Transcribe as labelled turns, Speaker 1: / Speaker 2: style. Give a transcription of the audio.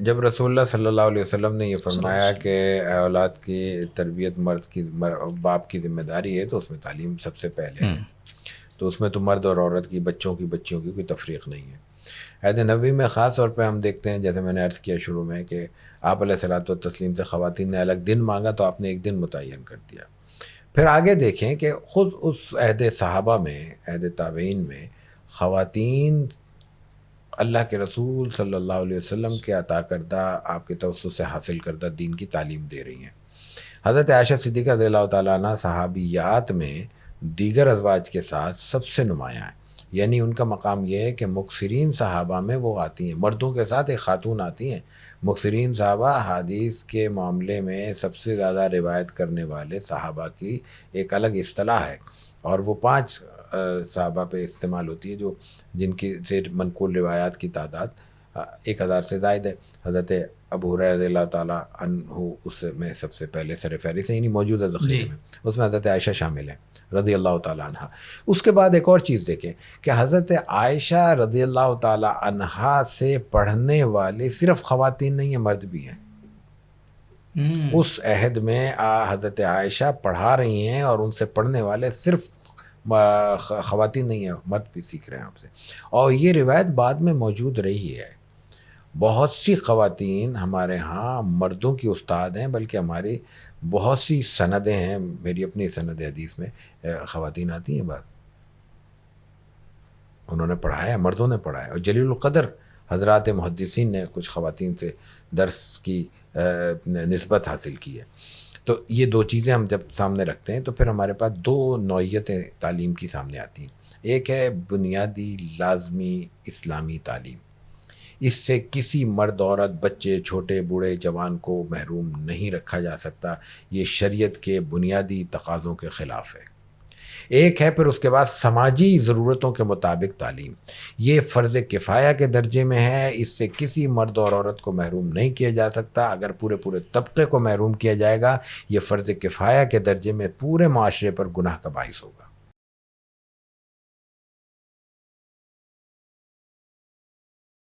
Speaker 1: جب رسول اللہ صلی اللہ علیہ وسلم نے یہ
Speaker 2: صلی اللہ علیہ
Speaker 1: فرمایا
Speaker 2: وسلم۔
Speaker 1: کہ اولاد کی تربیت باپ کی ذمہ داری ہے، تو اس میں تعلیم سب سے پہلے ہے، تو اس میں تو مرد اور عورت کی، بچوں کی، بچیوں کی کوئی تفریق نہیں ہے۔ عہد نبوی میں خاص طور پہ ہم دیکھتے ہیں، جیسے میں نے عرض کیا شروع میں، کہ آپ علیہ الصلوۃ والتسلیم سے خواتین نے الگ دن مانگا تو آپ نے ایک دن متعین کر دیا۔ پھر آگے دیکھیں کہ خود اس عہد صحابہ میں، عہد تابعین میں، خواتین اللہ کے رسول صلی اللہ علیہ وسلم کے عطا کردہ، آپ کے توسط سے حاصل کردہ دین کی تعلیم دے رہی ہیں۔ حضرت عائشہ صدیقہ رضی اللہ تعالیٰ عنہ صحابیات میں دیگر ازواج کے ساتھ سب سے نمایاں ہیں، یعنی ان کا مقام یہ ہے کہ مکثرین صحابہ میں وہ آتی ہیں، مردوں کے ساتھ ایک خاتون آتی ہیں۔ مکثرین صحابہ حدیث کے معاملے میں سب سے زیادہ روایت کرنے والے صحابہ کی ایک الگ اصطلاح ہے، اور وہ 5 صحابہ پہ استعمال ہوتی ہے، جو جن کی سے منقول روایات کی تعداد 1000 سے زائد ہے۔ حضرت ابو ہریرہ رضی اللہ تعالیٰ عنہ اس میں سب سے پہلے سر فہرست ہے، یعنی موجودہ ذخیرے
Speaker 2: جی
Speaker 1: میں اس میں حضرت عائشہ شامل ہیں رضی اللہ تعالیٰ عنہ۔ اس کے بعد ایک اور چیز دیکھیں کہ حضرت عائشہ رضی اللہ تعالیٰ عنہ سے پڑھنے والے صرف خواتین نہیں ہیں، مرد بھی ہیں۔ اس عہد میں حضرت عائشہ پڑھا رہی ہیں، اور ان سے پڑھنے والے صرف خواتین نہیں ہیں، مرد بھی سیکھ رہے ہیں آپ سے، اور یہ روایت بعد میں موجود رہی ہے۔ بہت سی خواتین ہمارے ہاں مردوں کی استاد ہیں، بلکہ ہماری بہت سی سندیں ہیں، میری اپنی سند حدیث میں خواتین آتی ہیں، بعد انہوں نے پڑھایا، مردوں نے پڑھایا، اور جلیل القدر حضرات محدثین نے کچھ خواتین سے درس کی نسبت حاصل کی ہے۔ تو یہ 2 چیزیں ہم جب سامنے رکھتے ہیں تو پھر ہمارے پاس 2 نوعیتیں تعلیم کی سامنے آتی ہیں۔ ایک ہے بنیادی لازمی اسلامی تعلیم، اس سے کسی مرد، عورت، بچے، چھوٹے بوڑھے جوان کو محروم نہیں رکھا جا سکتا، یہ شریعت کے بنیادی تقاضوں کے خلاف ہے۔ ایک ہے پھر اس کے بعد سماجی ضرورتوں کے مطابق تعلیم، یہ فرض کفایہ کے درجے میں ہے، اس سے کسی مرد اور عورت کو محروم نہیں کیا جا سکتا۔ اگر پورے طبقے کو محروم کیا جائے گا، یہ فرض کفایہ کے درجے میں پورے معاشرے پر گناہ کا باعث ہوگا۔